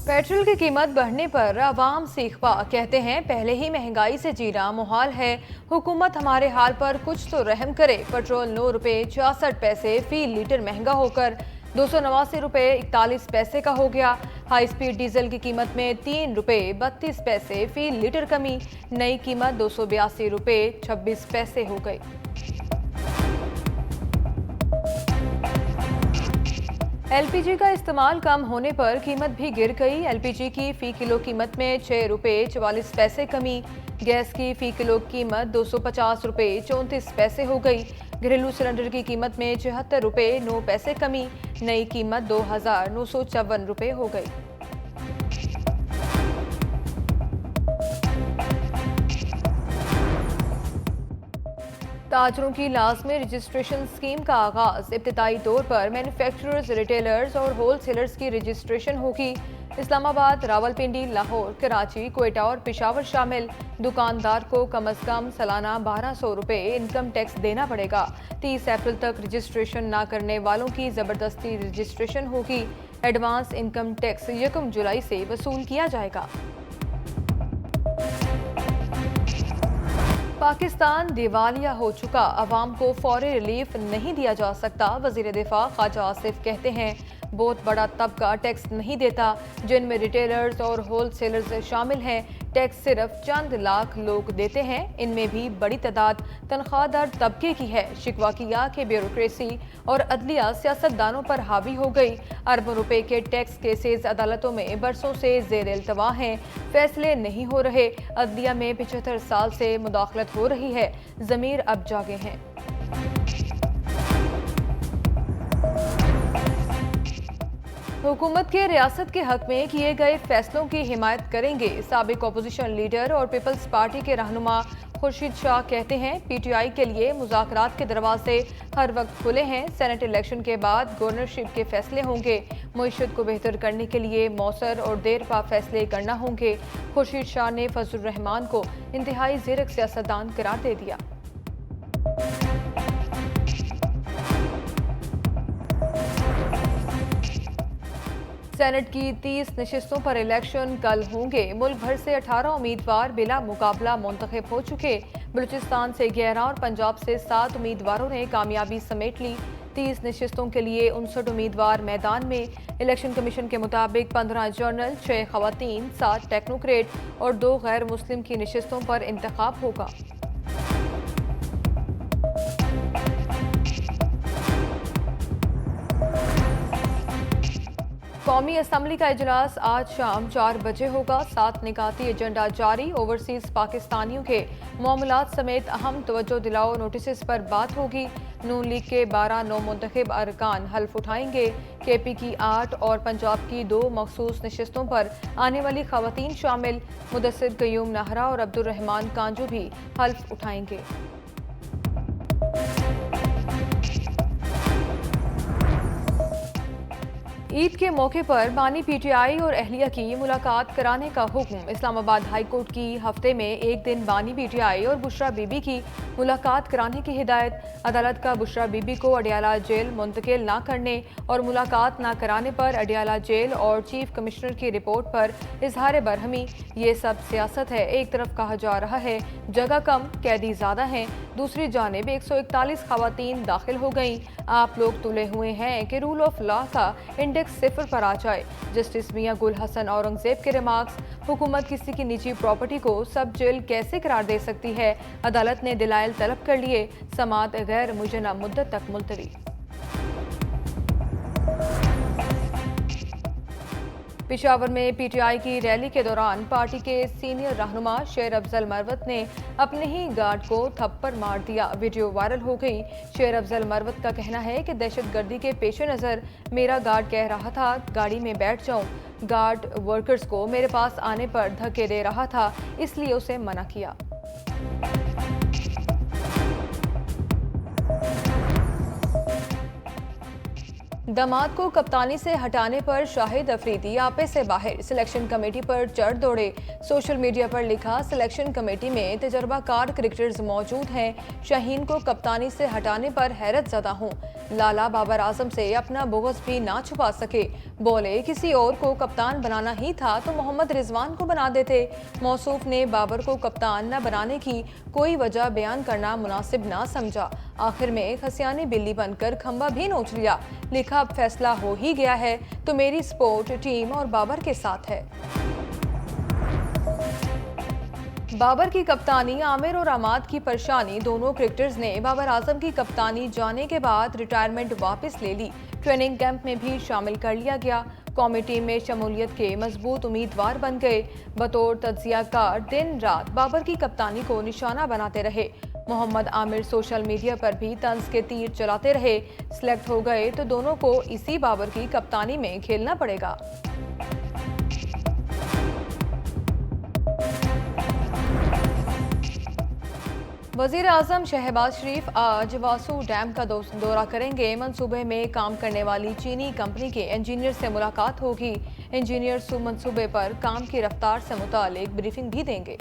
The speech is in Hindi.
पेट्रोल की कीमत बढ़ने पर अवाम सीखवा कहते हैं पहले ही महंगाई से जीना मुहाल है। हुकूमत हमारे हाल पर कुछ तो रहम करे। पेट्रोल 9 रुपये 66 पैसे फी लीटर महंगा होकर 289 रुपये 41 पैसे का हो गया। हाई स्पीड डीजल की कीमत में 3 रुपये 32 पैसे फी लीटर कमी, नई कीमत 282 रुपये 26 पैसे हो गई। एलपीजी का इस्तेमाल कम होने पर कीमत भी गिर गई। एलपीजी की फी किलो कीमत में 6 रुपये 44 पैसे कमी, गैस की फी किलो कीमत 250 रुपये 34 पैसे हो गई। घरेलू सिलेंडर की कीमत में 76 रुपये 9 पैसे कमी, नई कीमत 2,954 रुपये हो गई। ताजरों की लाजमी रजिस्ट्रेशन स्कीम का आगाज। इब्तदाई तौर पर मैन्युफैक्चरर्स, रिटेलर्स और होल सेलर्स की रजिस्ट्रेशन होगी। इस्लामाबाद, रावलपिंडी, लाहौर, कराची, कोयटा और पेशावर शामिल। दुकानदार को कम अज कम सालाना 1200 रुपये इनकम टैक्स देना पड़ेगा। 30 अप्रैल तक रजिस्ट्रेशन न करने वालों की ज़बरदस्ती रजिस्ट्रेशन होगी। एडवांस इनकम टैक्स 1 जुलाई से वसूल किया जाएगा। पाकिस्तान दिवालिया हो चुका, अवाम को फौरी रिलीफ नहीं दिया जा सकता। वजीर दिफा ख्वाजा आसिफ कहते हैं बहुत बड़ा तबका टैक्स नहीं देता, जिनमें रिटेलर्स और होल सेलर्स शामिल हैं। टैक्स सिर्फ चंद लाख लोग देते हैं, इनमें भी बड़ी तादाद तनख्वाहदार तबके की है। शिकवा किया कि ब्यूरोक्रेसी और अदलिया सियासतदानों पर हावी हो गई। अरबों रुपए के टैक्स केसेस अदालतों में बरसों से जेर इल्तवा हैं, फैसले नहीं हो रहे। अदलिया में 75 साल से मुदाखलत हो रही है, ज़मीर अब जागे हैं। हुकूमत के रियासत के हक में किए गए फैसलों की हिमायत करेंगे। साबिक अपोजिशन लीडर और पीपल्स पार्टी के रहनुमा खुर्शीद शाह कहते हैं पीटीआई के लिए मुज़ाकरात के दरवाजे हर वक्त खुले हैं। सेनेट इलेक्शन के बाद गवर्नरशिप के फैसले होंगे। मईशत को बेहतर करने के लिए मौसर और देरपा फैसले करना होंगे। खुर्शीद शाह ने फजलुर रहमान को इंतहाई ज़ीरक सियासतदान करार दे दिया। सेनेट की 30 नशिस्तों पर इलेक्शन कल होंगे। मुल्क भर से 18 उम्मीदवार बिला मुकाबला मुंतखब हो चुके। बलूचिस्तान से 11 और पंजाब से 7 उम्मीदवारों ने कामयाबी समेट ली। 30 नशिस्तों के लिए 59 उम्मीदवार मैदान में। इलेक्शन कमीशन के मुताबिक 15 जर्नल, 6 खवातीन, 7 टेक्नोक्रेट और 2 गैर मुस्लिम की नशिस्तों पर इंतखाब होगा। कौमी असम्बली का इजलास आज शाम 4 बजे होगा। 7 निकाती एजेंडा जारी। ओवरसीज पाकिस्तानियों के मामलात समेत अहम तवज्जो दिलाओ नोटिस पर बात होगी। नून लीग के 12 नौ मुंतखब अरकान हल्फ उठाएंगे। केपी की 8 और पंजाब की 2 मखसूस नशिस्तों पर आने वाली खवातीन शामिल। मुदस्सिर कयूम नाहरा और अब्दुल रहमान कांजू भी हल्फ उठाएंगे। ईद के मौके पर बानी पीटीआई और अहलिया की मुलाकात कराने का हुक्म। इस्लामाबाद हाई कोर्ट की हफ्ते में एक दिन बानी पीटीआई और बुशरा बीबी की मुलाकात कराने की हिदायत। अदालत का बुशरा बीबी को अडियाला जेल मुंतकिल न करने और मुलाकात न कराने पर अडियाला जेल और चीफ कमिश्नर की रिपोर्ट पर इजहार बरहमी। ये सब सियासत है। एक तरफ कहा जा रहा है जगह कम, कैदी ज्यादा हैं, दूसरी जानिब 141 खवातीन दाखिल हो गईं। आप लोग तुले हुए हैं कि रूल ऑफ लॉ का इंडेक्स 0 पर आ जाए। जस्टिस मियां गुल हसन औरंगजेब के रिमार्क्स। हुकूमत किसी की निजी प्रॉपर्टी को सब जेल कैसे करार दे सकती है? अदालत ने दलाइल तलब कर लिए। समाअत गैर मुय्यना मुद्दत तक मुलतवी। पेशावर में पीटीआई की रैली के दौरान पार्टी के सीनियर रहनुमा शेर अफजल मरवत ने अपने ही गार्ड को थप्पड़ मार दिया। वीडियो वायरल हो गई। शेर अफजल मरवत का कहना है कि दहशतगर्दी के पेश नज़र मेरा गार्ड कह रहा था गाड़ी में बैठ जाऊं। गार्ड वर्कर्स को मेरे पास आने पर धक्के दे रहा था, इसलिए उसे मना किया। दामाद को कप्तानी से हटाने पर शाहिद अफरीदी आपे से बाहर। सिलेक्शन कमेटी पर चढ़ दौड़े। सोशल मीडिया पर लिखा सिलेक्शन कमेटी में तजर्बाकार क्रिकेटर्स मौजूद हैं। शाहीन को कप्तानी से हटाने पर हैरत ज़दा हूँ। लाला बाबर आजम से अपना बुग़्ज़ भी ना छुपा सके। बोले किसी और को कप्तान बनाना ही था तो मोहम्मद रिजवान को बना देते। मौसूफ ने बाबर को कप्तान न बनाने की कोई वजह बयान करना मुनासिब ना समझा। आखिर में खसियानी बिल्ली बनकर खंबा भी नोच लिया। लिखा अब फैसला हो ही गया है तो मेरी सपोर्ट टीम और बाबर के साथ है। बाबर की कप्तानी, आमिर और अमाद की परेशानी। दोनों क्रिकेटर्स ने बाबर आजम की कप्तानी जाने के बाद रिटायरमेंट वापस ले ली। ट्रेनिंग कैंप में भी शामिल कर लिया गया। कौमी टीम में शमूलियत के मजबूत उम्मीदवार बन गए। बतौर तज्जियाकार दिन रात बाबर की कप्तानी को निशाना बनाते रहे। मोहम्मद आमिर सोशल मीडिया पर भी तंज के तीर चलाते रहे। सिलेक्ट हो गए तो दोनों को इसी बाबर की कप्तानी में खेलना पड़ेगा। वज़ीर आज़म शहबाज शरीफ आज वासू डैम का दौरा करेंगे। मंसूबे में काम करने वाली चीनी कंपनी के इंजीनियर से मुलाकात होगी। इंजीनियर मंसूबे पर काम की रफ्तार से मुतालिक ब्रीफिंग भी देंगे।